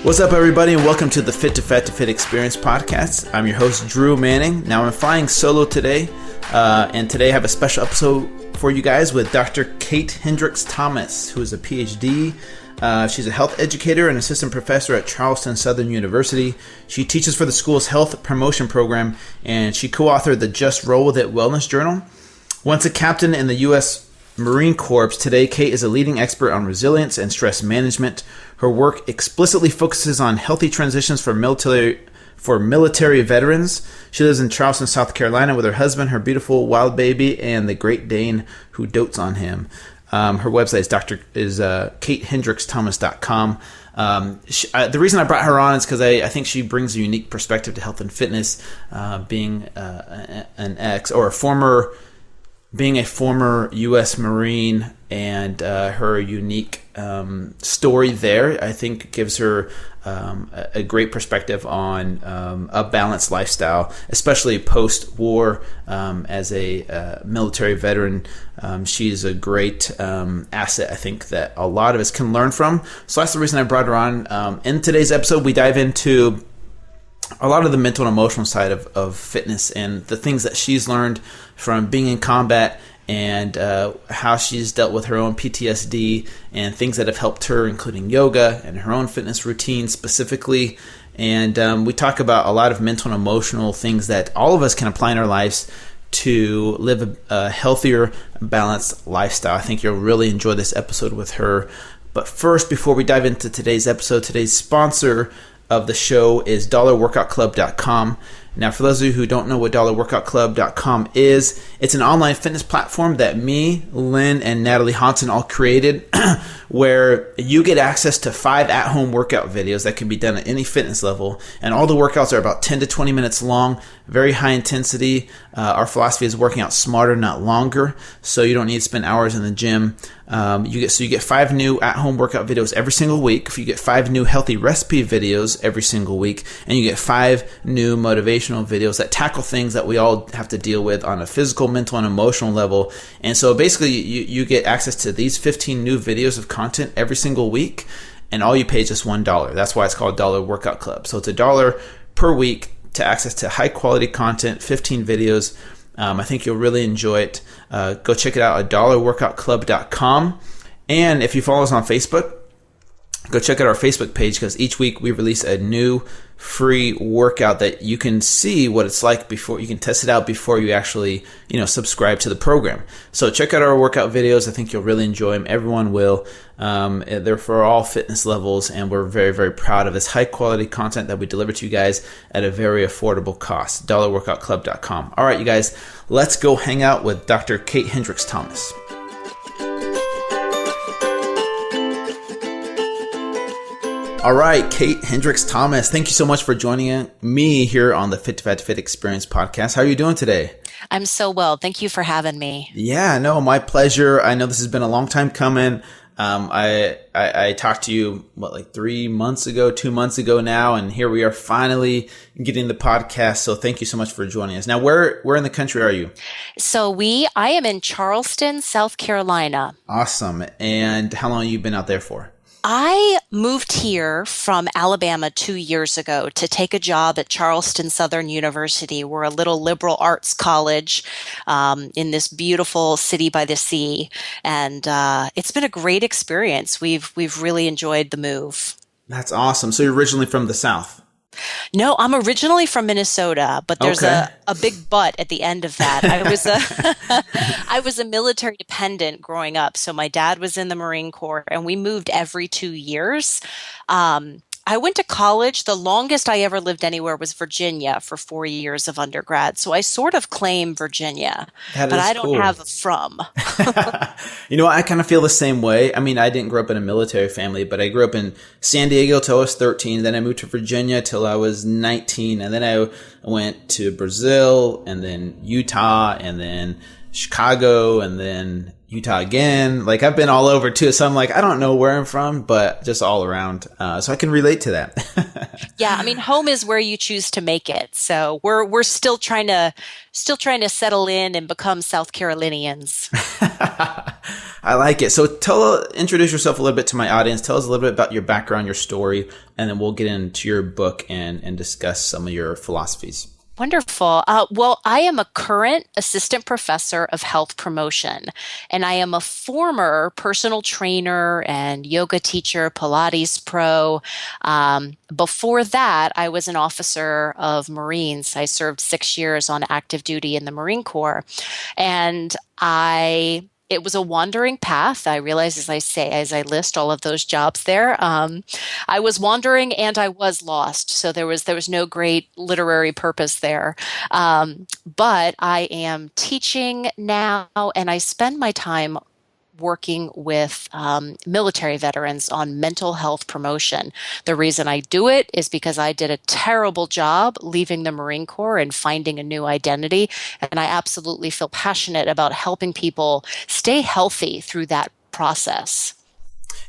What's up, everybody, and welcome to the Fit to Fat to Fit Experience podcast. I'm your host, Drew Manning. Now, I'm flying solo today, and today I have a special episode for you guys with Dr. Kate Hendricks-Thomas, who is a PhD. She's a health educator and assistant professor at Charleston Southern University. She teaches for the school's health promotion program, and she co-authored the Just Roll With It Wellness Journal. Once a captain in the U.S. Marine Corps, today Kate is a leading expert on resilience and stress management. Her work explicitly focuses on healthy transitions for military veterans. She lives in Charleston, South Carolina with her husband, her beautiful wild baby, and the Great Dane who dotes on him. Her website is katehendricksthomas.com. The reason I brought her on is because I think she brings a unique perspective to health and fitness, being a former U.S. Marine, and her unique story there, I think, gives her a great perspective on a balanced lifestyle, especially post-war. As a military veteran, she's a great asset, I think, that a lot of us can learn from. So that's the reason I brought her on. In today's episode, we dive into a lot of the mental and emotional side of fitness and the things that she's learned from being in combat, and how she's dealt with her own PTSD and things that have helped her, including yoga and her own fitness routine specifically. And we talk about a lot of mental and emotional things that all of us can apply in our lives to live a healthier, balanced lifestyle. I think you'll really enjoy this episode with her. But first, before we dive into today's episode, today's sponsor of the show is dollarworkoutclub.com. Now, for those of you who don't know what dollarworkoutclub.com is, it's an online fitness platform that me, Lynn, and Natalie Hodson all created, where you get access to 5 at-home workout videos that can be done at any fitness level. And all the workouts are about 10 to 20 minutes long, very high intensity. Our philosophy is working out smarter, not longer, so you don't need to spend hours in the gym. You get 5 new at-home workout videos every single week. You get 5 new healthy recipe videos every single week, and you get 5 new motivational videos that tackle things that we all have to deal with on a physical, mental, and emotional level. And so basically, you get access to these 15 new videos of content every single week, and all you pay is just $1. That's why it's called Dollar Workout Club. So it's $1 per week to access to high-quality content, 15 videos. I think you'll really enjoy it. Go check it out at dollarworkoutclub.com. And if you follow us on Facebook, go check out our Facebook page, because each week we release a new free workout that you can see what it's like before. You can test it out before you actually, subscribe to the program. So check out our workout videos. I think you'll really enjoy them. Everyone will. They're for all fitness levels, and we're very, very proud of this high quality content that we deliver to you guys at a very affordable cost. dollarworkoutclub.com. All right, you guys, let's go hang out with Dr. Kate Hendricks-Thomas. All right, Kate Hendricks-Thomas, thank you so much for joining me here on the Fit to Fat to Fit Experience podcast. How are you doing today? I'm so well. Thank you for having me. Yeah, no, my pleasure. I know this has been a long time coming. I talked to you, 2 months ago now, and here we are finally getting the podcast. So thank you so much for joining us. Now, where in the country are you? So I am in Charleston, South Carolina. Awesome. And how long have you been out there for? I moved here from Alabama 2 years ago to take a job at Charleston Southern University. We're a little liberal arts college in this beautiful city by the sea. And it's been a great experience. We've really enjoyed the move. That's awesome. So you're originally from the South? No, I'm originally from Minnesota, but there's a big but at the end of that. I was a military dependent growing up. So my dad was in the Marine Corps, and we moved every 2 years. I went to college. The longest I ever lived anywhere was Virginia for 4 years of undergrad. So I sort of claim Virginia, but I don't have a from. I kind of feel the same way. I mean, I didn't grow up in a military family, but I grew up in San Diego till I was 13. Then I moved to Virginia till I was 19. And then I went to Brazil, and then Utah, and then Chicago and then Utah again. Like I've been all over too. So I'm like, I don't know where I'm from, but just all around. So I can relate to that. Yeah, I mean, home is where you choose to make it. So we're still trying to settle in and become South Carolinians. I like it. So introduce yourself a little bit to my audience. Tell us a little bit about your background, your story, and then we'll get into your book and discuss some of your philosophies. Wonderful. Well, I am a current assistant professor of health promotion, and I am a former personal trainer and yoga teacher, Pilates pro. Before that, I was an officer of Marines. I served 6 years on active duty in the Marine Corps, and it was a wandering path. I realize as I list all of those jobs there, I was wandering and I was lost. So there was no great literary purpose there. But I am teaching now, and I spend my time working with military veterans on mental health promotion. The reason I do it is because I did a terrible job leaving the Marine Corps and finding a new identity. And I absolutely feel passionate about helping people stay healthy through that process.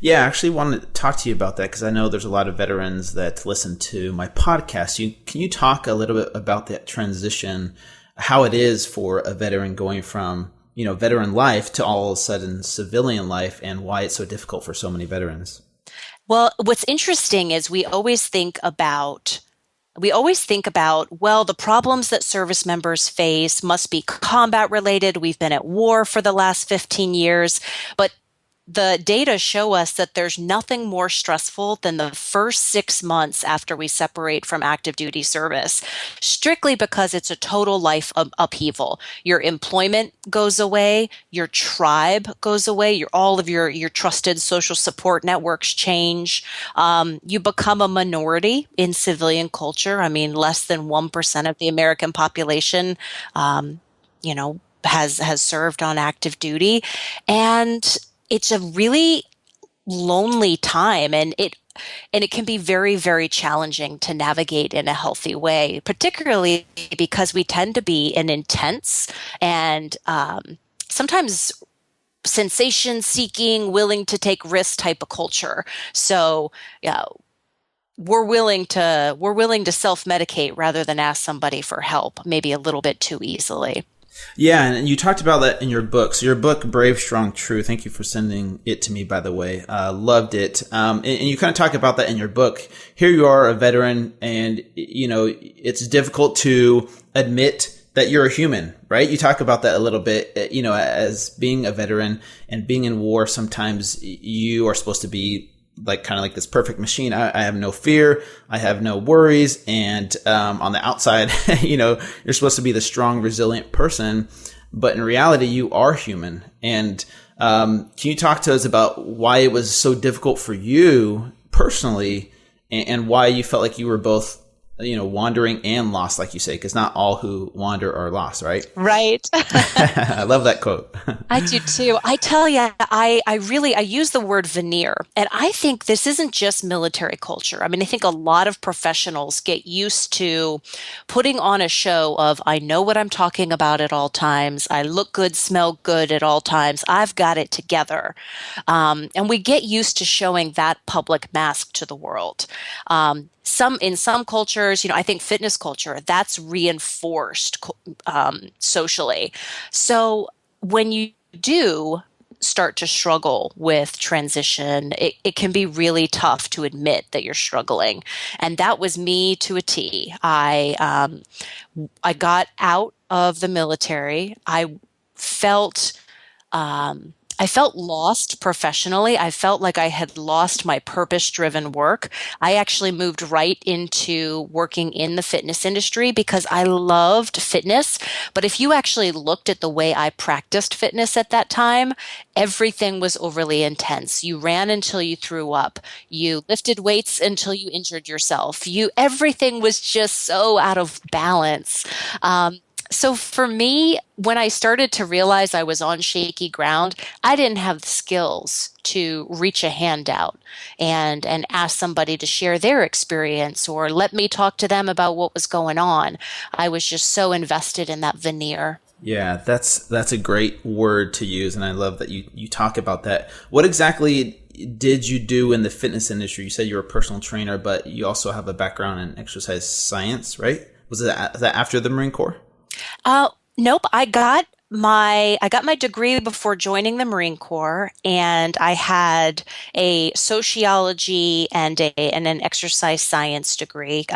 Yeah, I actually wanted to talk to you about that because I know there's a lot of veterans that listen to my podcast. Can you talk a little bit about that transition, how it is for a veteran going from veteran life to all of a sudden civilian life, and why it's so difficult for so many veterans? Well, what's interesting is we always think about, well, the problems that service members face must be combat related. We've been at war for the last 15 years, but the data show us that there's nothing more stressful than the first 6 months after we separate from active duty service, strictly because it's a total life upheaval. Your employment goes away, your tribe goes away, all of your trusted social support networks change. You become a minority in civilian culture. I mean, less than 1% of the American population, has served on active duty, and it's a really lonely time, and it can be very, very challenging to navigate in a healthy way, particularly because we tend to be an intense and sometimes sensation-seeking, willing to take risks type of culture. So, yeah, we're willing to self-medicate rather than ask somebody for help, maybe a little bit too easily. Yeah, and you talked about that in your book. So your book, Brave, Strong, True, thank you for sending it to me, by the way. Loved it. And you kind of talk about that in your book. Here you are, a veteran, and, it's difficult to admit that you're a human, right? You talk about that a little bit, as being a veteran and being in war, sometimes you are supposed to be kind of like this perfect machine. I have no fear. I have no worries. And, on the outside, you're supposed to be the strong, resilient person, but in reality, you are human. And, can you talk to us about why it was so difficult for you personally, and why you felt like you were both, wandering and lost, like you say, because not all who wander are lost, right? Right. I love that quote. I do too. I tell you, I use the word veneer, and I think this isn't just military culture. I mean, I think a lot of professionals get used to putting on a show of, I know what I'm talking about at all times. I look good, smell good at all times. I've got it together. And we get used to showing that public mask to the world. In some cultures, I think fitness culture, that's reinforced socially. So when you do start to struggle with transition, it can be really tough to admit that you're struggling. And that was me to a T. I got out of the military. I felt lost professionally. I felt like I had lost my purpose-driven work. I actually moved right into working in the fitness industry because I loved fitness. But if you actually looked at the way I practiced fitness at that time, everything was overly intense. You ran until you threw up. You lifted weights until you injured yourself. Everything was just so out of balance. So for me, when I started to realize I was on shaky ground, I didn't have the skills to reach a hand out and ask somebody to share their experience or let me talk to them about what was going on. I was just so invested in that veneer. Yeah, that's a great word to use, and I love that you talk about that. What exactly did you do in the fitness industry? You said you're a personal trainer, but you also have a background in exercise science, right? Was that after the Marine Corps? Nope. I got my degree before joining the Marine Corps, and I had a sociology and an exercise science degree.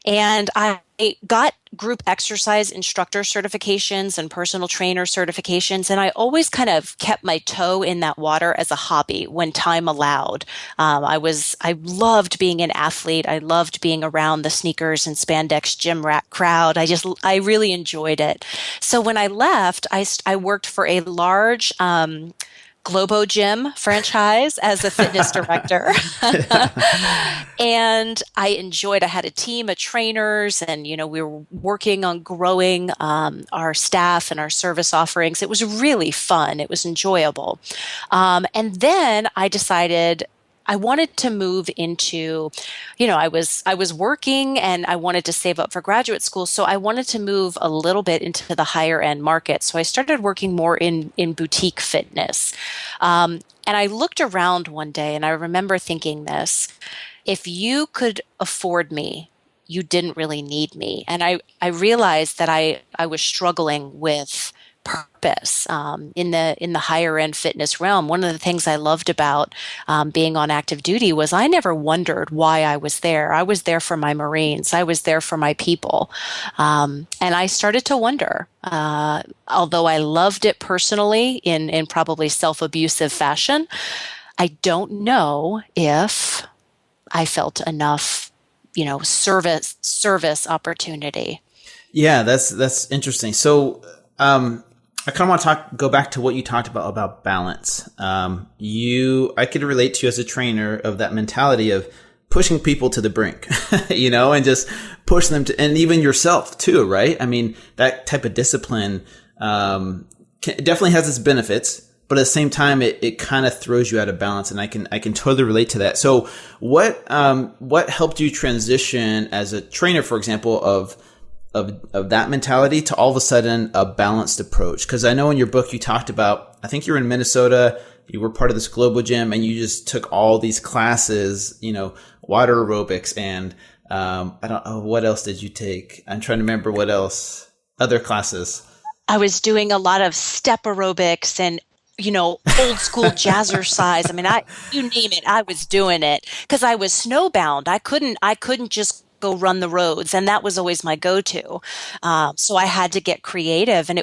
And I got group exercise instructor certifications and personal trainer certifications. And I always kind of kept my toe in that water as a hobby when time allowed. I loved being an athlete. I loved being around the sneakers and spandex gym rat crowd. I really enjoyed it. So when I left, I worked for a large, Globo Gym franchise as a fitness director. And I had a team of trainers, and, we were working on growing our staff and our service offerings. It was really fun. It was enjoyable. And then I decided I wanted to move into, I was working and I wanted to save up for graduate school. So I wanted to move a little bit into the higher end market. So I started working more in boutique fitness. And I looked around one day and I remember thinking this: if you could afford me, you didn't really need me. And I realized that I was struggling with purpose in the higher end fitness realm. One of the things I loved about being on active duty was I never wondered why I was there. I was there for my Marines. I was there for my people. And I started to wonder, although I loved it personally in probably self-abusive fashion, I don't know if I felt enough, service opportunity. Yeah, that's interesting. So, I kind of want to go back to what you talked about balance. I could relate to you as a trainer of that mentality of pushing people to the brink, and just push them to, and even yourself too, right? I mean, that type of discipline, it definitely has its benefits, but at the same time, it kind of throws you out of balance, and I can totally relate to that. So what helped you transition as a trainer, for example, of that mentality to all of a sudden a balanced approach? Because I know in your book you talked about, I think you were in Minnesota, you were part of this global gym, and you just took all these classes, water aerobics, and I don't know, what else did you take? I'm trying to remember what else, other classes. I was doing a lot of step aerobics and old school jazzercise. I mean, you name it, I was doing it because I was snowbound. I couldn't just go run the roads, and that was always my go-to. So I had to get creative, and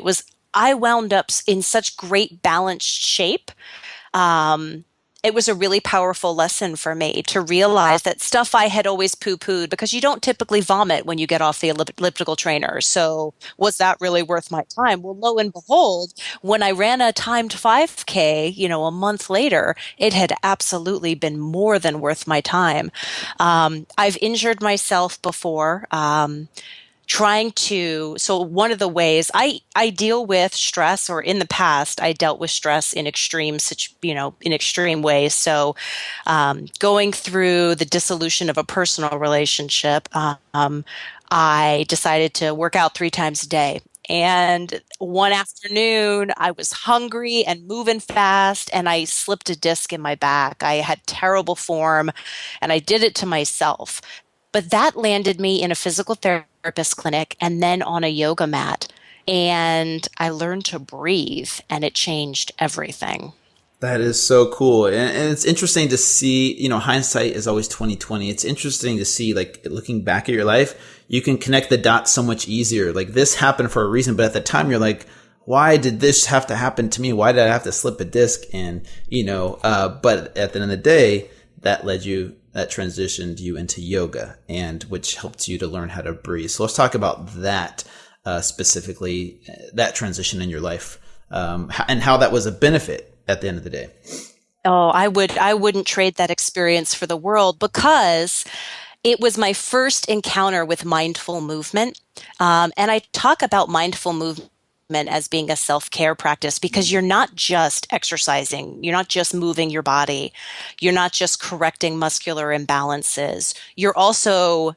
I wound up in such great balanced shape. It was a really powerful lesson for me to realize that stuff I had always poo-pooed, because you don't typically vomit when you get off the elliptical trainer. So was that really worth my time? Well, lo and behold, when I ran a timed 5K, a month later, it had absolutely been more than worth my time. I've injured myself before. So one of the ways I deal with stress, or in the past, I dealt with stress in in extreme ways. So, going through the dissolution of a personal relationship, I decided to work out 3 times a day. And one afternoon, I was hungry and moving fast, and I slipped a disc in my back. I had terrible form, and I did it to myself. But that landed me in a physical therapist clinic and then on a yoga mat. And I learned to breathe, and it changed everything. That is so cool. And it's interesting to see, hindsight is always 2020. It's interesting to see, like, looking back at your life, you can connect the dots so much easier. Like, this happened for a reason, but at the time you're like, why did this have to happen to me? Why did I have to slip a disc? And, but at the end of the day, that transitioned you into yoga, and which helped you to learn how to breathe. So let's talk about that, specifically, that transition in your life, and how that was a benefit at the end of the day. Oh, I wouldn't trade that experience for the world, because it was my first encounter with mindful movement. And I talk about mindful movement as being a self-care practice, because you're not just exercising, you're not just moving your body, you're not just correcting muscular imbalances, you're also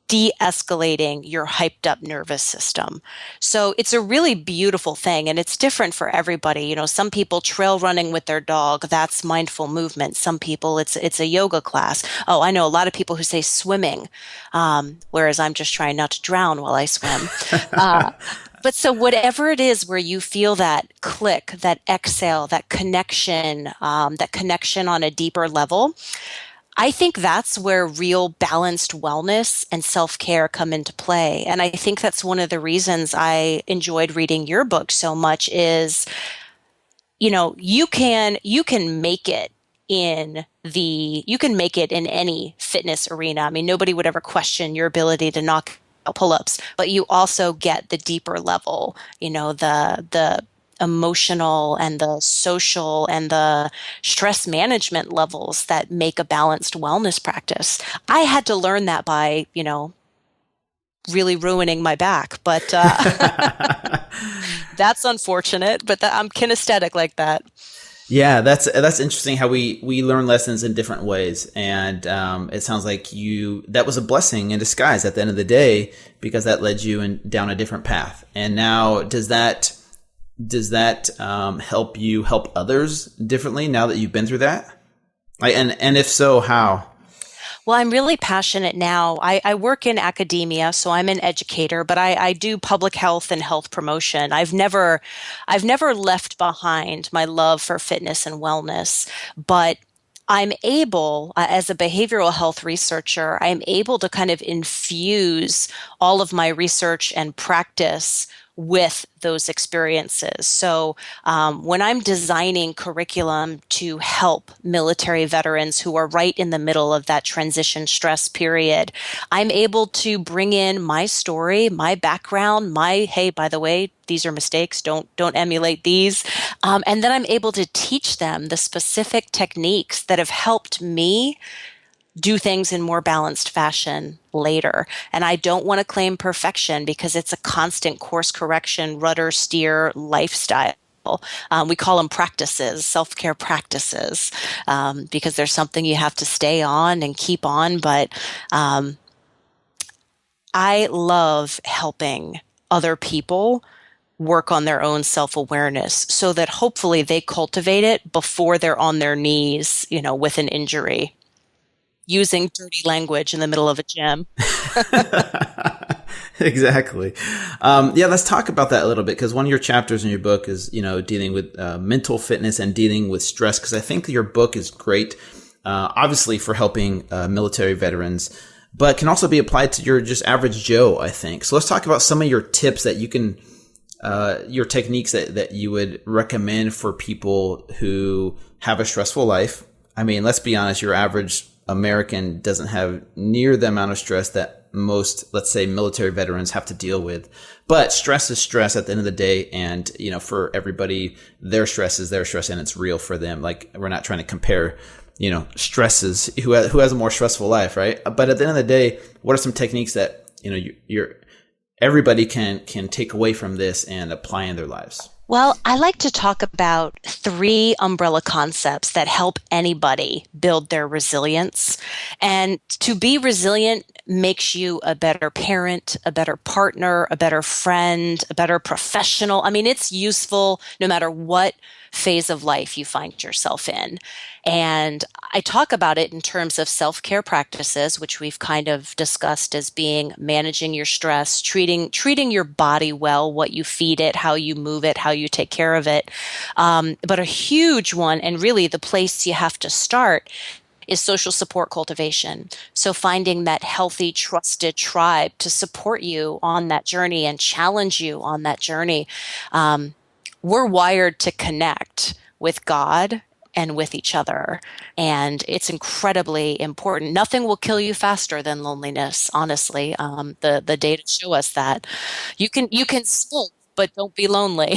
de-escalating your hyped up nervous system. So it's a really beautiful thing, and it's different for everybody. You know, some people trail running with their dog, that's mindful movement. Some people it's a yoga class. Oh, I know a lot of people who say swimming, whereas I'm just trying not to drown while I swim. But so whatever it is where you feel that click, that exhale, that connection on a deeper level, I think that's where real balanced wellness and self-care come into play. And I think that's one of the reasons I enjoyed reading your book so much is, you know, you can make it in any fitness arena. I mean, nobody would ever question your ability to knock out pull-ups, but you also get the deeper level, you know, the emotional and the social and the stress management levels that make a balanced wellness practice. I had to learn that by, you know, really ruining my back, but that's unfortunate, but I'm kinesthetic like that. Yeah, that's interesting how we learn lessons in different ways, and it sounds like that was a blessing in disguise at the end of the day because that led you down a different path. And now, does that help you help others differently now that you've been through that? And if so, how? Well, I'm really passionate now. I work in academia, so I'm an educator, but I do public health and health promotion. I've never left behind my love for fitness and wellness, but I'm able, as a behavioral health researcher, I'm able to kind of infuse all of my research and practice with those experiences. So when I'm designing curriculum to help military veterans who are right in the middle of that transition stress period, I'm able to bring in my story, my background, hey, by the way, these are mistakes. Don't emulate these. And then I'm able to teach them the specific techniques that have helped me do things in more balanced fashion later. And I don't want to claim perfection because it's a constant course correction, rudder steer lifestyle. We call them practices, self-care practices, because there's something you have to stay on and keep on. But I love helping other people work on their own self-awareness so that hopefully they cultivate it before they're on their knees, you know, with an injury, using dirty language in the middle of a gym. Exactly. Yeah, let's talk about that a little bit because one of your chapters in your book is, you know, dealing with mental fitness and dealing with stress. Because I think your book is great, obviously for helping military veterans, but can also be applied to your just average Joe, I think. So let's talk about some of your tips that you can, your techniques that you would recommend for people who have a stressful life. I mean, let's be honest, your average American doesn't have near the amount of stress that most, let's say, military veterans have to deal with. But stress is stress at the end of the day. And, you know, for everybody, their stress is their stress and it's real for them. Like, we're not trying to compare, you know, stresses, who has a more stressful life, right? But at the end of the day, what are some techniques that, you know, everybody can take away from this and apply in their lives? Well, I like to talk about 3 umbrella concepts that help anybody build their resilience. And to be resilient makes you a better parent, a better partner, a better friend, a better professional. I mean, it's useful no matter what phase of life you find yourself in. And I talk about it in terms of self-care practices, which we've kind of discussed as being managing your stress, treating your body well, what you feed it, how you move it, how you take care of it. But a huge one, and really the place you have to start, is social support cultivation. So finding that healthy, trusted tribe to support you on that journey and challenge you on that journey. We're wired to connect with God and with each other. And it's incredibly important. Nothing will kill you faster than loneliness, honestly. The data show us that. You can smoke, but don't be lonely.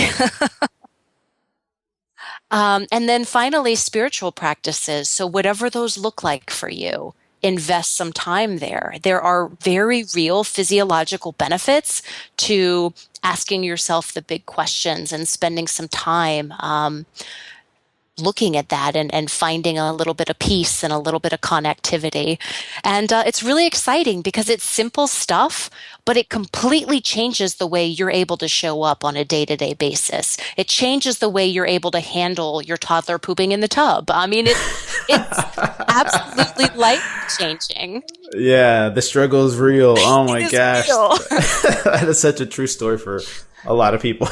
And then finally, spiritual practices. So whatever those look like for you, invest some time there. There are very real physiological benefits to asking yourself the big questions and spending some time looking at that and finding a little bit of peace and a little bit of connectivity. And it's really exciting because it's simple stuff, but it completely changes the way you're able to show up on a day-to-day basis. It changes the way you're able to handle your toddler pooping in the tub. I mean, it's absolutely life-changing. Yeah, the struggle is real. Oh my It is gosh. real. That is such a true story for a lot of people.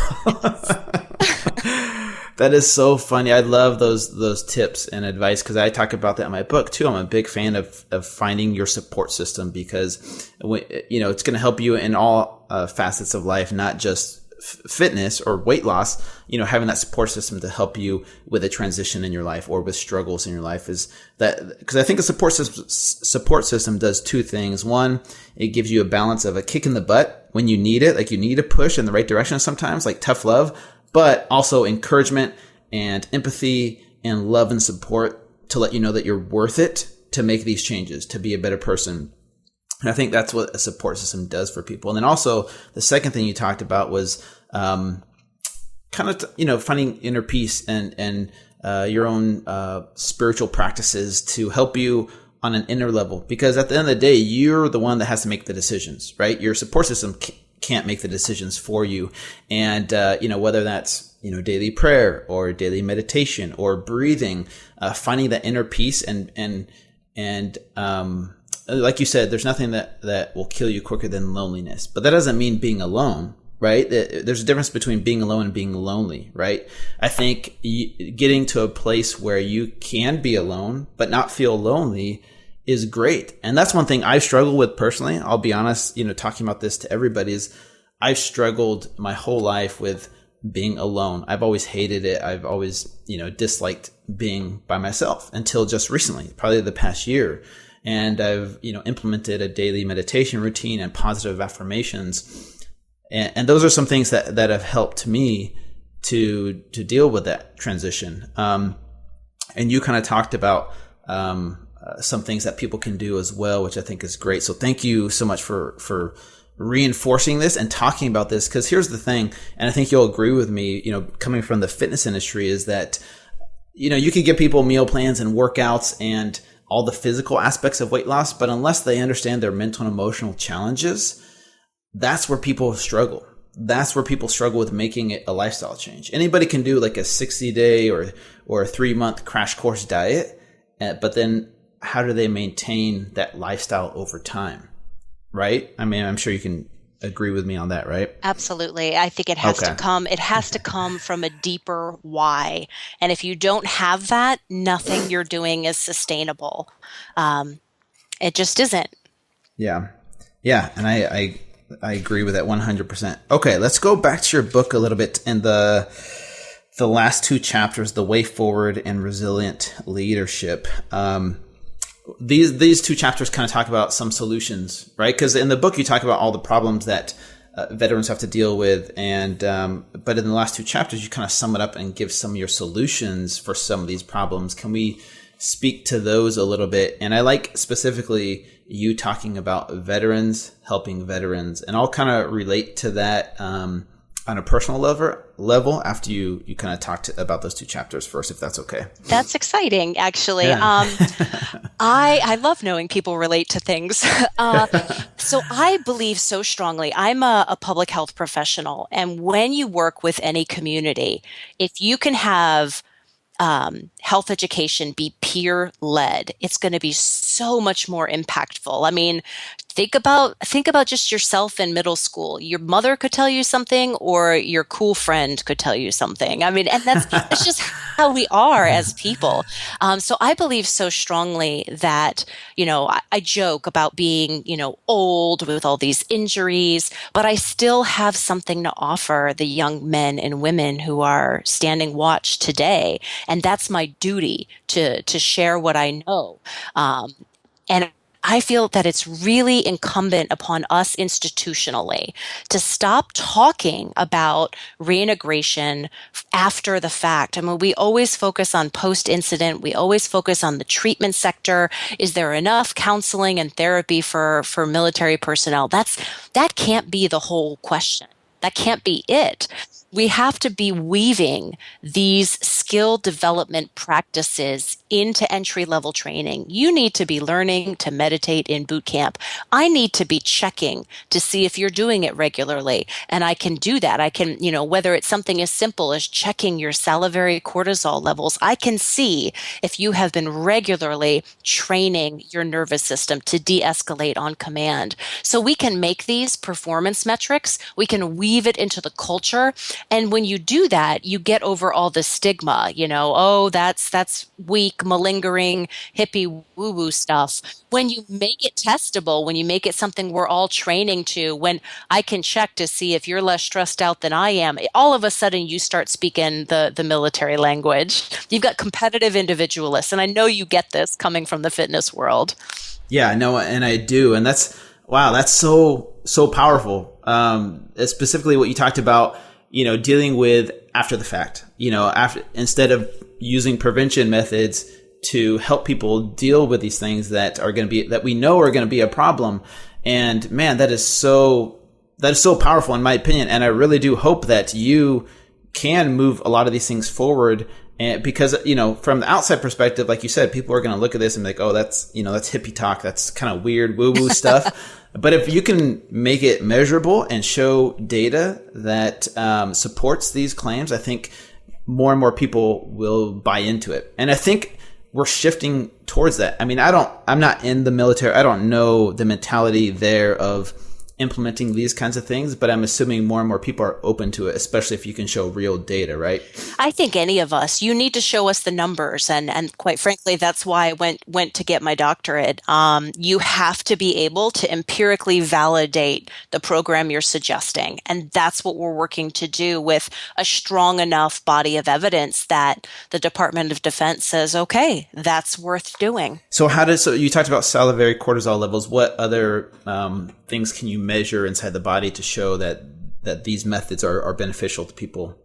That is so funny. I love those tips and advice because I talk about that in my book too. I'm a big fan of finding your support system because it's going to help you in all facets of life, not just fitness or weight loss. Having that support system to help you with a transition in your life or with struggles in your life is that, because I think a support system does two things. One, it gives you a balance of a kick in the butt when you need it, like you need a push in the right direction sometimes, like tough love, but also encouragement and empathy and love and support to let you know that you're worth it to make these changes, to be a better person. And I think that's what a support system does for people. And then also the second thing you talked about was kind of finding inner peace and your own spiritual practices to help you on an inner level. Because at the end of the day, you're the one that has to make the decisions, right? Your support system can't make the decisions for you. And, whether that's, daily prayer or daily meditation or breathing, finding that inner peace and like you said, there's nothing that will kill you quicker than loneliness, but that doesn't mean being alone, right? There's a difference between being alone and being lonely, right? I think getting to a place where you can be alone, but not feel lonely is great. And that's one thing I've struggled with personally. I'll be honest, talking about this to everybody is I've struggled my whole life with being alone. I've always hated it. I've always, disliked being by myself until just recently, probably the past year. And I've, implemented a daily meditation routine and positive affirmations. And those are some things that have helped me to deal with that transition. And you kind of talked about, some things that people can do as well, which I think is great. So thank you so much for reinforcing this and talking about this. Cause here's the thing. And I think you'll agree with me, coming from the fitness industry is that, you can give people meal plans and workouts and all the physical aspects of weight loss, but unless they understand their mental and emotional challenges, that's where people struggle. That's where people struggle with making it a lifestyle change. Anybody can do like a 60-day or a 3-month crash course diet, but then how do they maintain that lifestyle over time? Right? I mean, I'm sure you can agree with me on that, right? Absolutely. I think it has to come from a deeper why. And if you don't have that, nothing you're doing is sustainable. It just isn't. Yeah. Yeah. And I agree with that 100%. Okay. Let's go back to your book a little bit in the last two chapters, The Way Forward and Resilient Leadership. These two chapters kind of talk about some solutions, right? Because in the book you talk about all the problems that veterans have to deal with, and but in the last two chapters you kind of sum it up and give some of your solutions for some of these problems. Can we speak to those a little bit? And I like specifically you talking about veterans helping veterans, and I'll kind of relate to that on a personal level after you kind of talked about those two chapters first, if that's okay. That's exciting, actually. Yeah. I love knowing people relate to things. So I believe so strongly. I'm a public health professional. And when you work with any community, if you can have health education be peer-led, it's going to be so much more impactful. I mean, think about just yourself in middle school. Your mother could tell you something, or your cool friend could tell you something. I mean, and that's just how we are as people. So I believe so strongly that, I joke about being, old with all these injuries, but I still have something to offer the young men and women who are standing watch today. And that's my duty to share what I know. And I feel that it's really incumbent upon us institutionally to stop talking about reintegration after the fact. I mean, we always focus on post-incident. We always focus on the treatment sector. Is there enough counseling and therapy for military personnel? That can't be the whole question. That can't be it. we have to be weaving these skill development practices into entry level training. You need to be learning to meditate in boot camp. I need to be checking to see if you're doing it regularly. And I can do that. I can, whether it's something as simple as checking your salivary cortisol levels, I can see if you have been regularly training your nervous system to de-escalate on command. So we can make these performance metrics. We can weave it into the culture. And when you do that, you get over all the stigma, oh, that's weak, malingering, hippie woo-woo stuff. When you make it testable, when you make it something we're all training to, when I can check to see if you're less stressed out than I am, all of a sudden you start speaking the military language. You've got competitive individualists, and I know you get this coming from the fitness world. Yeah, no, and I do. And wow, that's so powerful. Specifically what you talked about, dealing with after the fact, instead of using prevention methods to help people deal with these things that we know are going to be a problem. And man, that is so powerful in my opinion. And I really do hope that you can move a lot of these things forward. And because, from the outside perspective, like you said, people are going to look at this and be like, oh, that's hippie talk. That's kind of weird woo-woo stuff. But if you can make it measurable and show data that supports these claims, I think more and more people will buy into it. And I think we're shifting towards that. I mean, I'm not in the military. I don't know the mentality there of implementing these kinds of things, but I'm assuming more and more people are open to it, especially if you can show real data, right? I think any of us, you need to show us the numbers. And quite frankly, that's why I went to get my doctorate. You have to be able to empirically validate the program you're suggesting. And that's what we're working to do with a strong enough body of evidence that the Department of Defense says, okay, that's worth doing. So you talked about salivary cortisol levels. What other things can you measure inside the body to show that these methods are beneficial to people?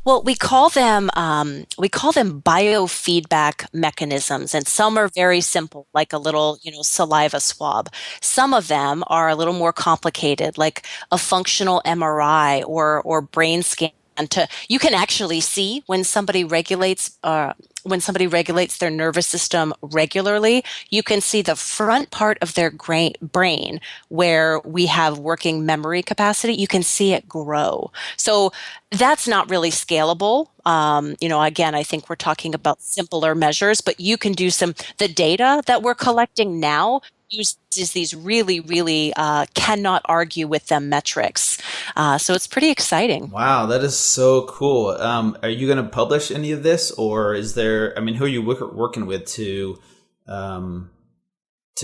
Well, we call them biofeedback mechanisms, and some are very simple, like a little, saliva swab. Some of them are a little more complicated, like a functional MRI or brain scan. You can actually see when somebody regulates their nervous system regularly. You can see the front part of their brain where we have working memory capacity. You can see it grow. So that's not really scalable. Again, I think we're talking about simpler measures, but you can do the data that we're collecting now uses these really, really cannot argue with them metrics. So it's pretty exciting. Wow, that is so cool. Are you going to publish any of this, or is there, who are you working with to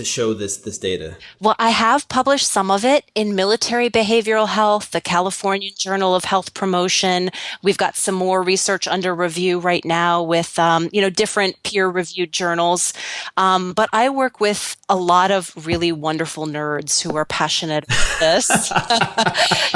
show this data? Well, I have published some of it in Military Behavioral Health, the California Journal of Health Promotion. We've got some more research under review right now with, different peer-reviewed journals. But I work with a lot of really wonderful nerds who are passionate about this.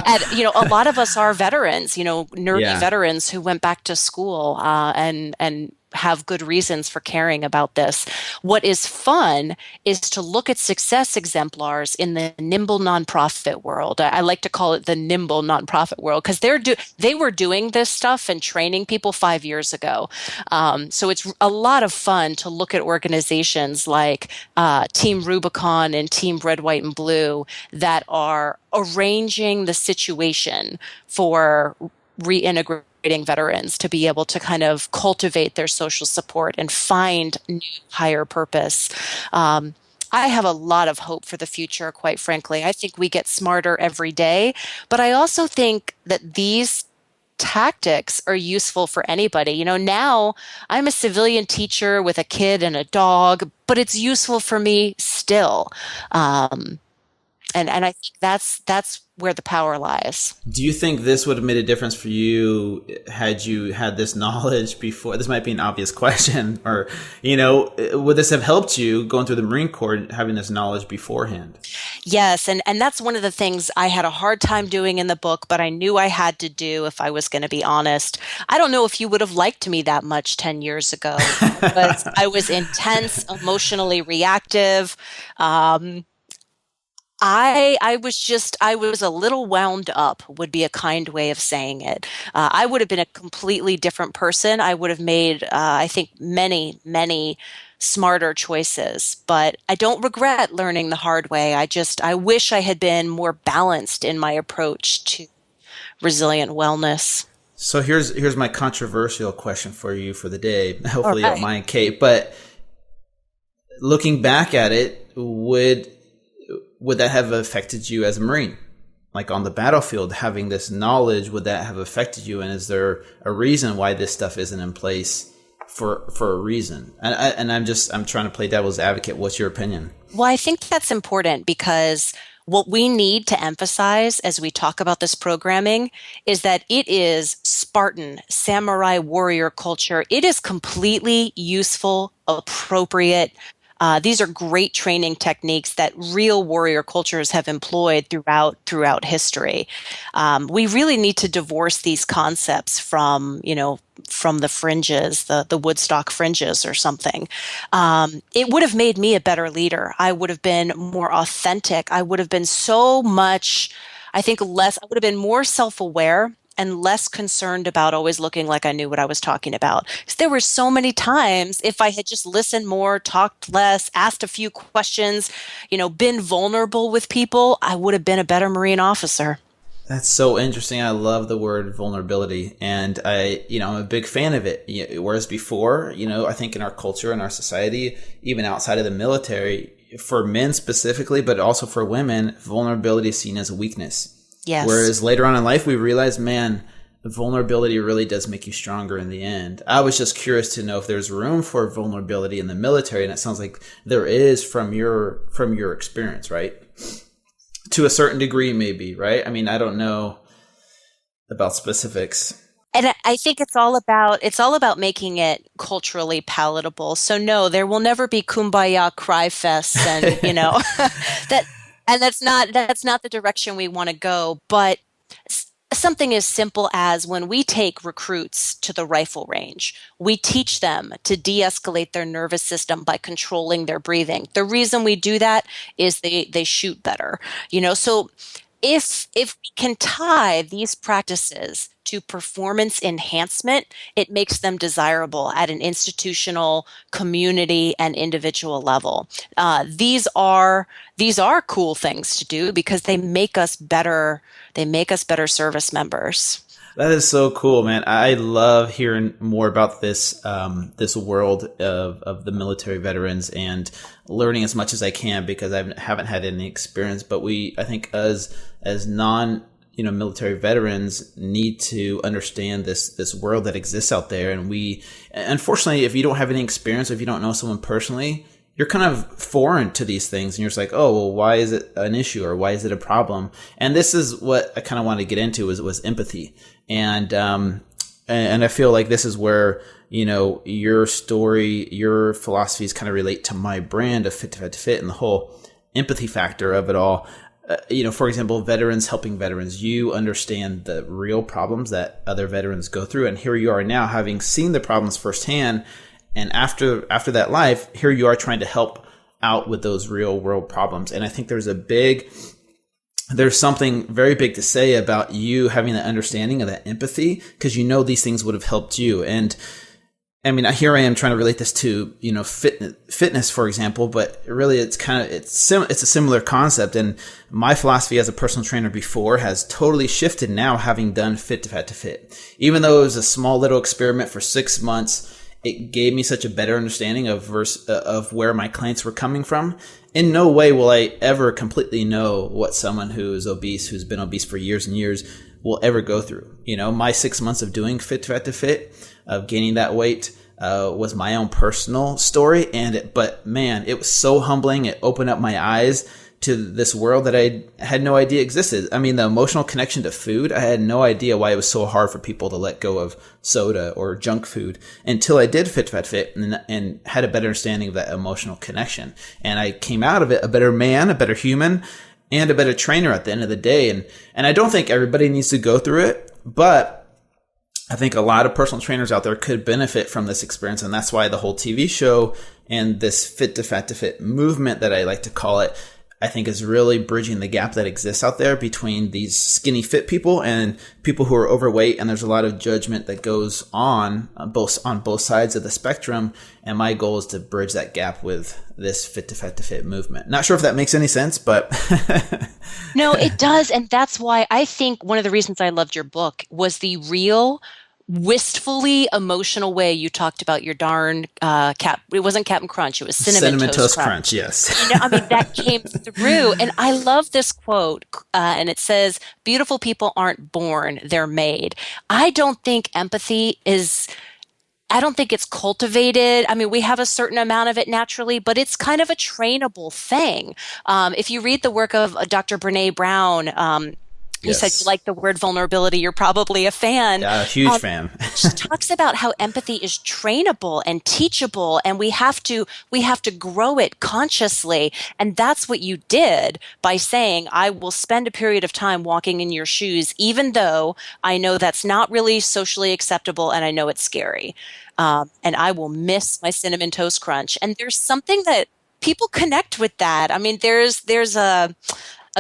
And, a lot of us are veterans, nerdy veterans who went back to school and have good reasons for caring about this. What is fun is to look at success exemplars in the nimble nonprofit world. I like to call it the nimble nonprofit world because they were doing this stuff and training people 5 years ago. So it's a lot of fun to look at organizations like Team Rubicon and Team Red, White, and Blue that are arranging the situation for reintegrating veterans to be able to kind of cultivate their social support and find new higher purpose. I have a lot of hope for the future, quite frankly. I think we get smarter every day, but I also think that these tactics are useful for anybody. Now I'm a civilian teacher with a kid and a dog, but it's useful for me still. And I think that's where the power lies. Do you think this would have made a difference for you had you had this knowledge before? This might be an obvious question, or, would this have helped you going through the Marine Corps having this knowledge beforehand? Yes. And that's one of the things I had a hard time doing in the book, but I knew I had to do if I was going to be honest. I don't know if you would have liked me that much 10 years ago, but I was intense, emotionally reactive. I was a little wound up, would be a kind way of saying it. I would have been a completely different person. I would have made, I think, many smarter choices, but I don't regret learning the hard way. I wish I had been more balanced in my approach to resilient wellness. So here's my controversial question for you for the day. All Hopefully you don't right. mind, Kate. But looking back at it, would that have affected you as a Marine? Like on the battlefield, having this knowledge, would that have affected you? And is there a reason why this stuff isn't in place for a reason? And I'm trying to play devil's advocate. What's your opinion? Well, I think that's important because what we need to emphasize as we talk about this programming is that it is Spartan, samurai warrior culture. It is completely useful, appropriate. These are great training techniques that real warrior cultures have employed throughout history. We really need to divorce these concepts from the fringes, the Woodstock fringes or something. It would have made me a better leader. I would have been more authentic. I would have been so much, I think, less, I would have been more self-aware and less concerned about always looking like I knew what I was talking about. 'Cause there were so many times if I had just listened more, talked less, asked a few questions, been vulnerable with people, I would have been a better Marine officer. That's so interesting. I love the word vulnerability, and I'm a big fan of it. Whereas before, I think in our culture and our society, even outside of the military, for men specifically, but also for women, vulnerability is seen as a weakness. Yes. Whereas later on in life, we realize, man, vulnerability really does make you stronger in the end. I was just curious to know if there's room for vulnerability in the military, and it sounds like there is from your experience, right? To a certain degree, maybe, right? I mean, I don't know about specifics. And I think it's all about making it culturally palatable. So no, there will never be kumbaya cry fests and that and that's not the direction we want to go, but something as simple as when we take recruits to the rifle range, we teach them to de-escalate their nervous system by controlling their breathing. The reason we do that is they shoot better. So if we can tie these practices to performance enhancement, it makes them desirable at an institutional, community, and individual level. These are cool things to do because they make us better. They make us better service members. That is so cool, man. I love hearing more about this world of the military veterans and learning as much as I can because I haven't had any experience. But I think as non military veterans need to understand this world that exists out there. And unfortunately, if you don't have any experience, if you don't know someone personally, you're kind of foreign to these things, and you're just like, oh, well, why is it an issue or why is it a problem? And this is what I kind of wanted to get into was empathy. And I feel like this is where, your story, your philosophies kind of relate to my brand of Fit to Fit and the whole empathy factor of it all. For example, veterans helping veterans, you understand the real problems that other veterans go through. And here you are now having seen the problems firsthand. And after that life, here you are trying to help out with those real world problems. And I think there's something very big to say about you having that understanding of that empathy because these things would have helped you. And I mean, here I am trying to relate this to, fitness, for example, but really it's a similar concept. And my philosophy as a personal trainer before has totally shifted now, having done Fit to Fit. Even though it was a small little experiment for 6 months, it gave me such a better understanding of where my clients were coming from. In no way will I ever completely know what someone who is obese, who's been obese for years and years, will ever go through. My 6 months of doing Fit to Fit, of gaining that weight, was my own personal story. But man, it was so humbling. It opened up my eyes to this world that I had no idea existed. I mean, the emotional connection to food, I had no idea why it was so hard for people to let go of soda or junk food until I did Fit and had a better understanding of that emotional connection. And I came out of it a better man, a better human, and a better trainer at the end of the day. And I don't think everybody needs to go through it, but I think a lot of personal trainers out there could benefit from this experience. And that's why the whole TV show and this Fit to Fit movement that I like to call it, I think is really bridging the gap that exists out there between these skinny fit people and people who are overweight. And there's a lot of judgment that goes on both sides of the spectrum. And my goal is to bridge that gap with this fit to fat to fit movement. Not sure if that makes any sense, but No, it does. And that's why I think one of the reasons I loved your book was the real wistfully emotional way you talked about your darn it wasn't Captain Crunch, it was Cinnamon Toast Crunch. Yes. I mean, that came through. And I love this quote, and it says, beautiful people aren't born, they're made. I don't think it's cultivated. I mean, we have a certain amount of it naturally, but it's kind of a trainable thing. If you read the work of Dr. Brene Brown, you said you like the word vulnerability. You're probably a fan. Yeah, a huge fan. She talks about how empathy is trainable and teachable, and we have to grow it consciously. And that's what you did by saying, I will spend a period of time walking in your shoes, even though I know that's not really socially acceptable and I know it's scary. And I will miss my Cinnamon Toast Crunch. And there's something that people connect with that. I mean, there's a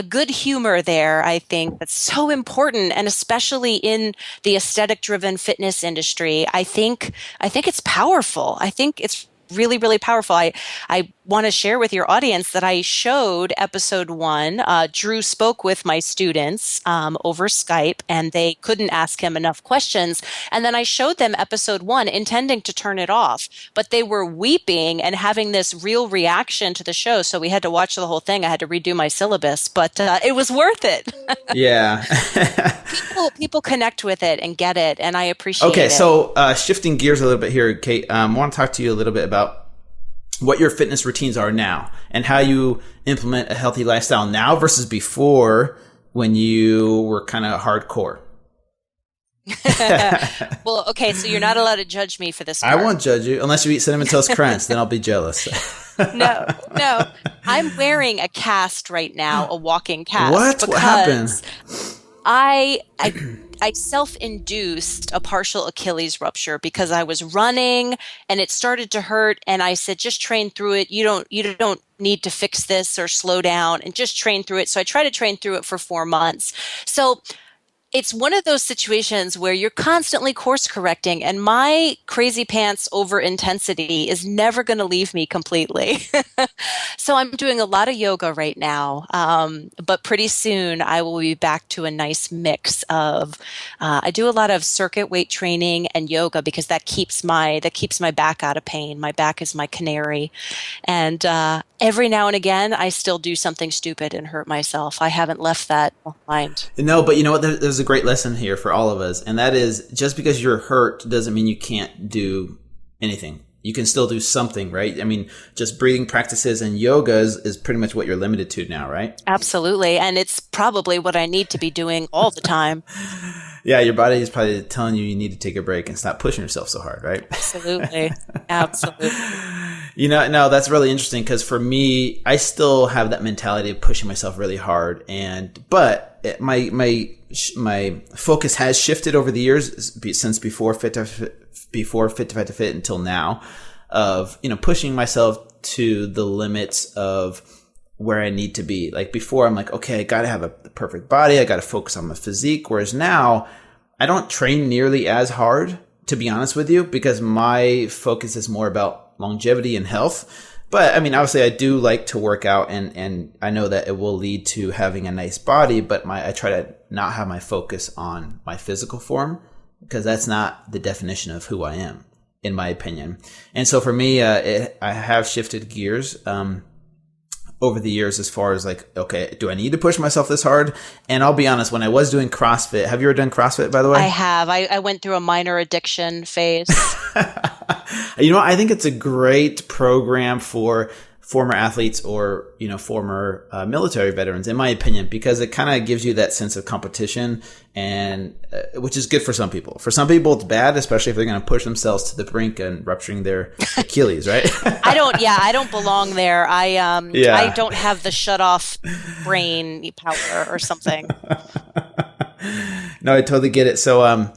good humor there, I think, that's so important, and especially in the aesthetic-driven fitness industry. I think it's powerful. I think it's really, really powerful. I want to share with your audience that I showed episode 1. Drew spoke with my students over Skype, and they couldn't ask him enough questions. And then I showed them episode 1, intending to turn it off, but they were weeping and having this real reaction to the show. So we had to watch the whole thing. I had to redo my syllabus, but it was worth it. Yeah. People connect with it and get it, and I appreciate it. Okay, so shifting gears a little bit here, Kate, I want to talk to you a little bit about what your fitness routines are now and how you implement a healthy lifestyle now versus before when you were kind of hardcore. Well, okay, so you're not allowed to judge me for this part. I won't judge you unless you eat Cinnamon Toast Crunch, then I'll be jealous. No. I'm wearing a cast right now, a walking cast. What happened? I self-induced a partial Achilles rupture because I was running and it started to hurt, and I said, just train through it. You don't need to fix this or slow down, and just train through it. So I tried to train through it for 4 months. So it's one of those situations where you're constantly course correcting, and my crazy pants over intensity is never going to leave me completely. So I'm doing a lot of yoga right now. But pretty soon I will be back to a nice mix of, I do a lot of circuit weight training and yoga because that keeps my back out of pain. My back is my canary. And, every now and again, I still do something stupid and hurt myself. I haven't left that behind. No, but you know what? There's a great lesson here for all of us. And that is, just because you're hurt doesn't mean you can't do anything. You can still do something, right? I mean, just breathing practices and yoga is pretty much what you're limited to now, right? Absolutely. And it's probably what I need to be doing all the time. Yeah, your body is probably telling you need to take a break and stop pushing yourself so hard, right? Absolutely. Absolutely. You know, no, that's really interesting because for me, I still have that mentality of pushing myself really hard, but my focus has shifted over the years since before Fit to Fit until now, of pushing myself to the limits of where I need to be. Like before, I'm like, okay, I got to have a perfect body, I got to focus on my physique. Whereas now, I don't train nearly as hard, to be honest with you, because my focus is more about longevity and health. But I mean, obviously I do like to work out, and I know that it will lead to having a nice body, but I try to not have my focus on my physical form, because that's not the definition of who I am, in my opinion. And so for me, I have shifted gears over the years as far as like, okay, do I need to push myself this hard? And I'll be honest, when I was doing CrossFit, have you ever done CrossFit, by the way? I have. I went through a minor addiction phase. I think it's a great program for former athletes or, former military veterans, in my opinion, because it kind of gives you that sense of competition, and which is good for some people. For some people, it's bad, especially if they're going to push themselves to the brink and rupturing their Achilles, right? I don't belong there. I don't have the shut off brain power or something. No, I totally get it. So,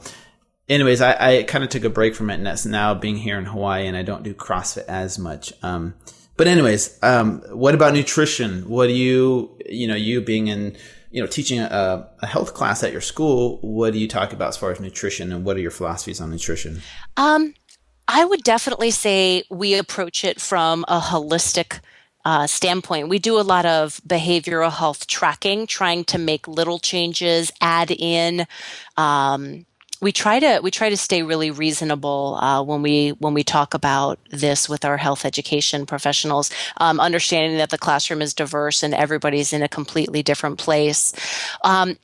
anyways, I kind of took a break from it, and that's now being here in Hawaii, and I don't do CrossFit as much. But anyways, what about nutrition? What do you being in, teaching a health class at your school, what do you talk about as far as nutrition, and what are your philosophies on nutrition? I would definitely say we approach it from a holistic standpoint. We do a lot of behavioral health tracking, trying to make little changes, add in. We try to stay really reasonable when we talk about this with our health education professionals, understanding that the classroom is diverse and everybody's in a completely different place.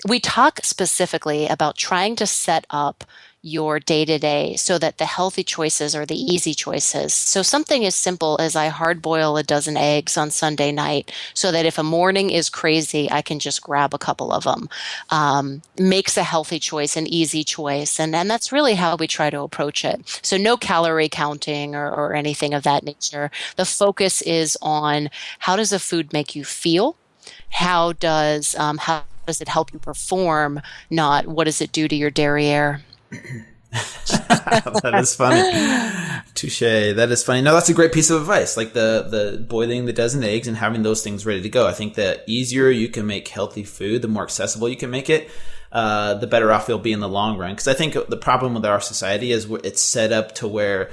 We talk specifically about trying to set up your day-to-day so that the healthy choices are the easy choices. So something as simple as I hard boil a dozen eggs on Sunday night so that if a morning is crazy, I can just grab a couple of them. Makes a healthy choice an easy choice. And that's really how we try to approach it. So no calorie counting or anything of that nature. The focus is on how does a food make you feel? How does it help you perform? Not what does it do to your derriere? That is funny. Touche. That is funny. No, that's a great piece of advice. Like the boiling the dozen eggs and having those things ready to go. I think the easier you can make healthy food, the more accessible you can make it, the better off you'll be in the long run. Because I think the problem with our society is it's set up to where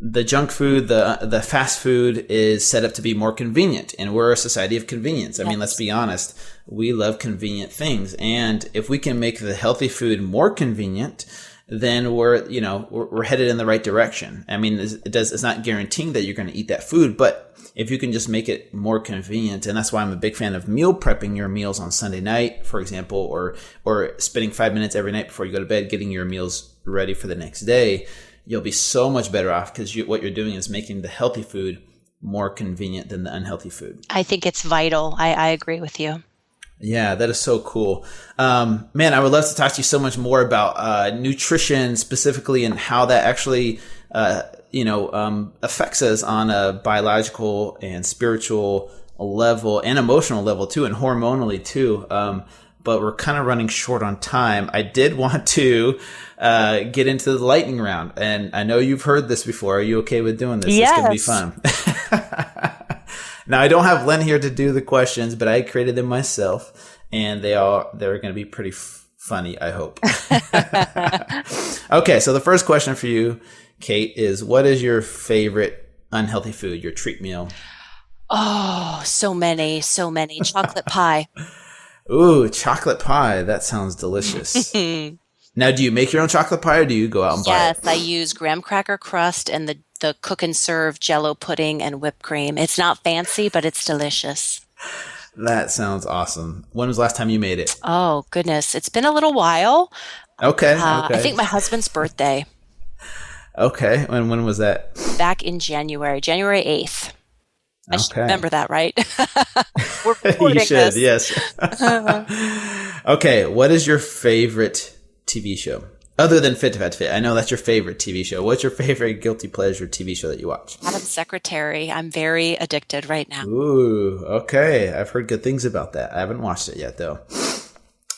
the junk food, the fast food is set up to be more convenient, and we're a society of convenience. I mean, let's be honest. We love convenient things, and if we can make the healthy food more convenient, then we're headed in the right direction. I mean, it's not guaranteeing that you're going to eat that food, but if you can just make it more convenient, and that's why I'm a big fan of meal prepping your meals on Sunday night, for example, or spending 5 minutes every night before you go to bed, getting your meals ready for the next day. You'll be so much better off because what you're doing is making the healthy food more convenient than the unhealthy food. I think it's vital. I agree with you. Yeah, that is so cool. Man, I would love to talk to you so much more about nutrition specifically and how that actually, affects us on a biological and spiritual level and emotional level too, and hormonally too. But we're kind of running short on time. I did want to get into the lightning round, and I know you've heard this before. Are you okay with doing this? Yes. It's going to be fun. Now, I don't have Len here to do the questions, but I created them myself, and they're going to be pretty funny, I hope. Okay, so the first question for you, Kate, is what is your favorite unhealthy food, your treat meal? Oh, so many. Chocolate pie. Ooh, chocolate pie. That sounds delicious. Now, do you make your own chocolate pie or do you go out and buy it? Yes, I use graham cracker crust and the cook and serve Jell-O pudding and whipped cream. It's not fancy, but it's delicious. That sounds awesome. When was the last time you made it? Oh, goodness. It's been a little while. Okay. I think my husband's birthday. Okay. When was that? Back in January 8th. I should remember that, right? We're recording You should, this. Yes. Okay. What is your favorite TV show? Other than Fit to Fat to Fit. I know that's your favorite TV show. What's your favorite guilty pleasure TV show that you watch? Adam's Secretary. I'm very addicted right now. Ooh, okay. I've heard good things about that. I haven't watched it yet, though.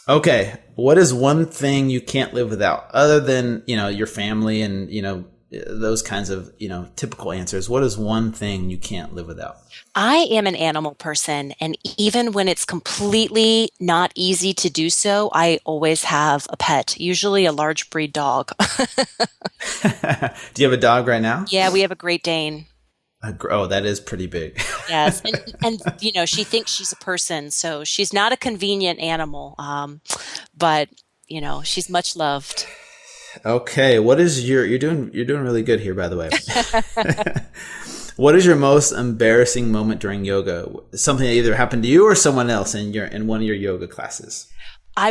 Okay. What is one thing you can't live without other than, your family and, those kinds of, typical answers? What is one thing you can't live without? I am an animal person, and even when it's completely not easy to do so, I always have a pet, usually a large breed dog. Do you have a dog right now? Yeah, we have a Great Dane. Oh, that is pretty big. Yes. And she thinks she's a person, so she's not a convenient animal, but, she's much loved. Okay. What is you're doing really good here, by the way. What is your most embarrassing moment during yoga? Something that either happened to you or someone else in one of your yoga classes? I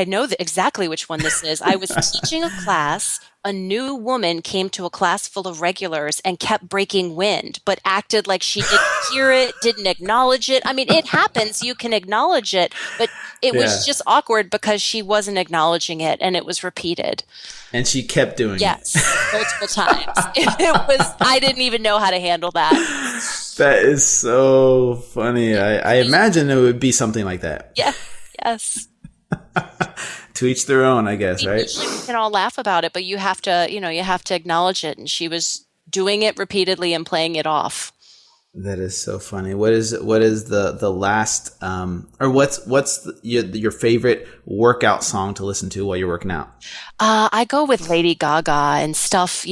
know exactly which one this is. I was teaching a class. A new woman came to a class full of regulars and kept breaking wind, but acted like she didn't hear it, didn't acknowledge it. I mean, it happens. You can acknowledge it, but it was just awkward because she wasn't acknowledging it, and it was repeated. And she kept doing it. Yes, multiple times. I didn't even know how to handle that. That is so funny. I imagine it would be something like that. Yeah. Yes. To each their own, I guess, right? We can all laugh about it, but you have to acknowledge it. And she was doing it repeatedly and playing it off. That is so funny. What is the last or what's your favorite workout song to listen to while you're working out? I go with Lady Gaga and stuff,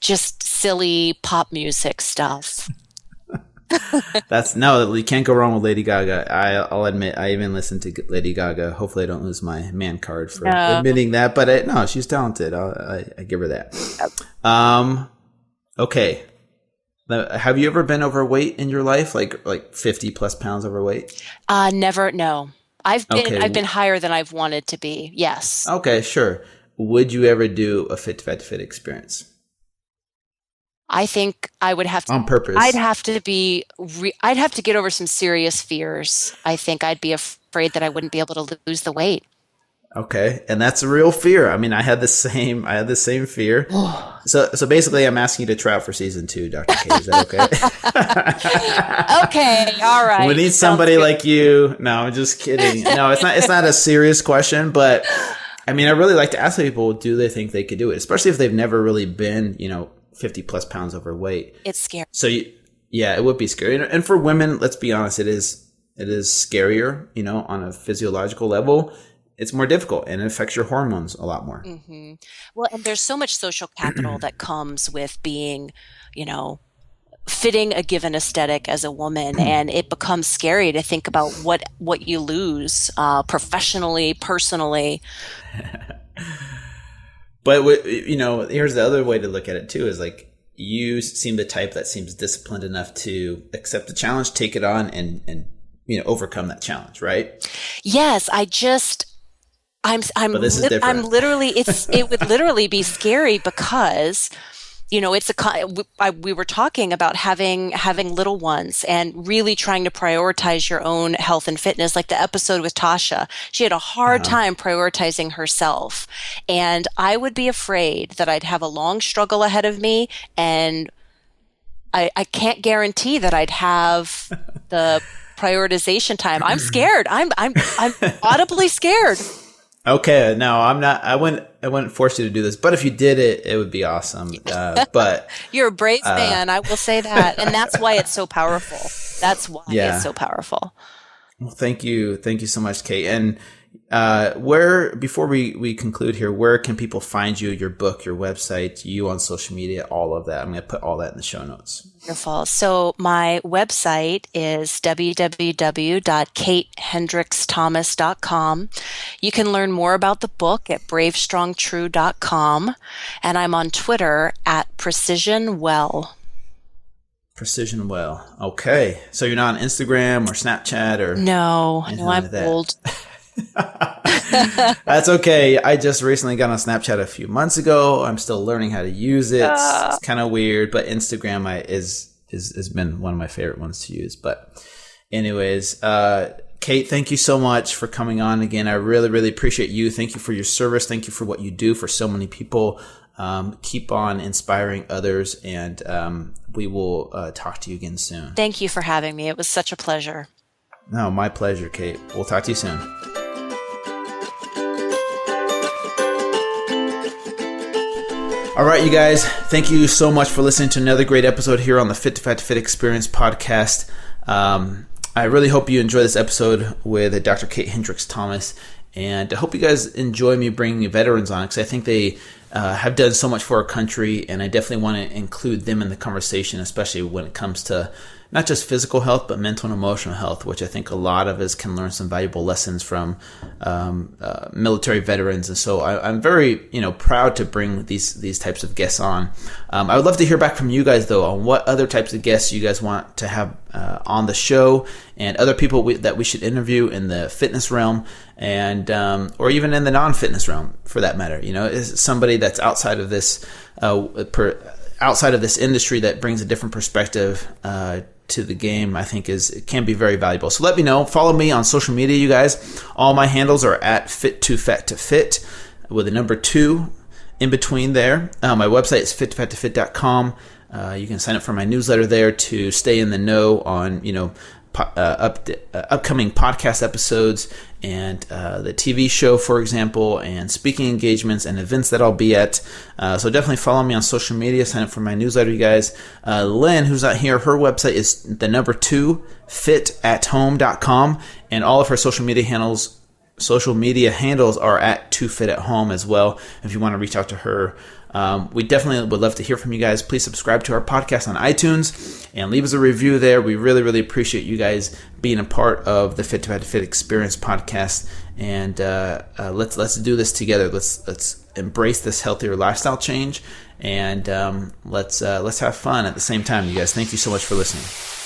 just silly pop music stuff. No, you can't go wrong with Lady Gaga. I'll admit, I even listen to Lady Gaga. Hopefully, I don't lose my man card for admitting that. But no, she's talented. I give her that. Okay. Now, have you ever been overweight in your life, like 50 plus pounds overweight? Never. No, I've been higher than I've wanted to be. Yes. Okay, sure. Would you ever do a fit to fat to fit experience? I think I would have to on purpose. I'd have to get over some serious fears. I think I'd be afraid that I wouldn't be able to lose the weight. Okay, and that's a real fear. I mean, I had the same fear. So basically, I'm asking you to try out for season 2, Dr. K. Is that okay? Okay, all right. We need somebody like you. No, I'm just kidding. No, it's not a serious question, but I mean, I really like to ask people, do they think they could do it, especially if they've never really been, 50 plus pounds overweight. It's scary. So yeah, it would be scary. And for women, let's be honest, it is scarier, on a physiological level. It's more difficult and it affects your hormones a lot more. Mm-hmm. Well, and there's so much social capital that comes with being, fitting a given aesthetic as a woman, and it becomes scary to think about what you lose professionally, personally. But here's the other way to look at it too: is like you seem the type that seems disciplined enough to accept the challenge, take it on, and overcome that challenge, right? Yes, But this is different. It would literally be scary because, we were talking about having little ones and really trying to prioritize your own health and fitness. Like the episode with Tasha, she had a hard time prioritizing herself. And I would be afraid that I'd have a long struggle ahead of me, and I can't guarantee that I'd have the prioritization time. I'm scared. I'm audibly scared. Okay, no, I'm not. I wouldn't force you to do this, but if you did it, it would be awesome. But you're a brave man, I will say that, and that's why it's so powerful. That's why it's so powerful. Well, thank you so much, Kate. And before we conclude here, where can people find you, your book, your website, you on social media, all of that? I'm going to put all that in the show notes. Wonderful. So my website is www.katehendricksthomas.com. You can learn more about the book at bravestrongtrue.com, and I'm on Twitter at PrecisionWell. PrecisionWell. Okay. So you're not on Instagram or Snapchat or No, I'm old. That's okay. I just recently got on Snapchat a few months ago. I'm still learning how to use it. It's kind of weird, but Instagram has been one of my favorite ones to use. But anyways, Kate, thank you so much for coming on again. I really, really appreciate you. Thank you for your service. Thank you for what you do for so many people. Keep on inspiring others, and we will talk to you again soon. Thank you for having me. It was such a pleasure. No, my pleasure, Kate. We'll talk to you soon. All right, you guys, thank you so much for listening to another great episode here on the Fit to Fat to Fit Experience podcast. I really hope you enjoy this episode with Dr. Kate Hendricks Thomas, and I hope you guys enjoy me bringing veterans on, because I think they have done so much for our country, and I definitely want to include them in the conversation, especially when it comes to not just physical health, but mental and emotional health, which I think a lot of us can learn some valuable lessons from military veterans. And so I'm very, proud to bring these types of guests on. I would love to hear back from you guys, though, on what other types of guests you guys want to have on the show, and other people that we should interview in the fitness realm, and or even in the non-fitness realm, for that matter. Is somebody that's outside of this industry that brings a different perspective to the game, I think it can be very valuable. So let me know. Follow me on social media, you guys. All my handles are at fit2fat2fit with a number 2 in between there. My website is fit2fat2fit.com. You can sign up for my newsletter there to stay in the know on, upcoming podcast episodes and the TV show, for example, and speaking engagements and events that I'll be at. So definitely follow me on social media. Sign up for my newsletter, you guys. Lynn, who's not here, her website is the number 2 fitathome.com, and all of her social media handles are at 2fitathome as well, if you want to reach out to her. We definitely would love to hear from you guys. Please subscribe to our podcast on iTunes and leave us a review there. We really, really appreciate you guys being a part of the Fit to Fat to Fit Experience podcast. And let's do this together. Let's embrace this healthier lifestyle change, and let's have fun at the same time. You guys, thank you so much for listening.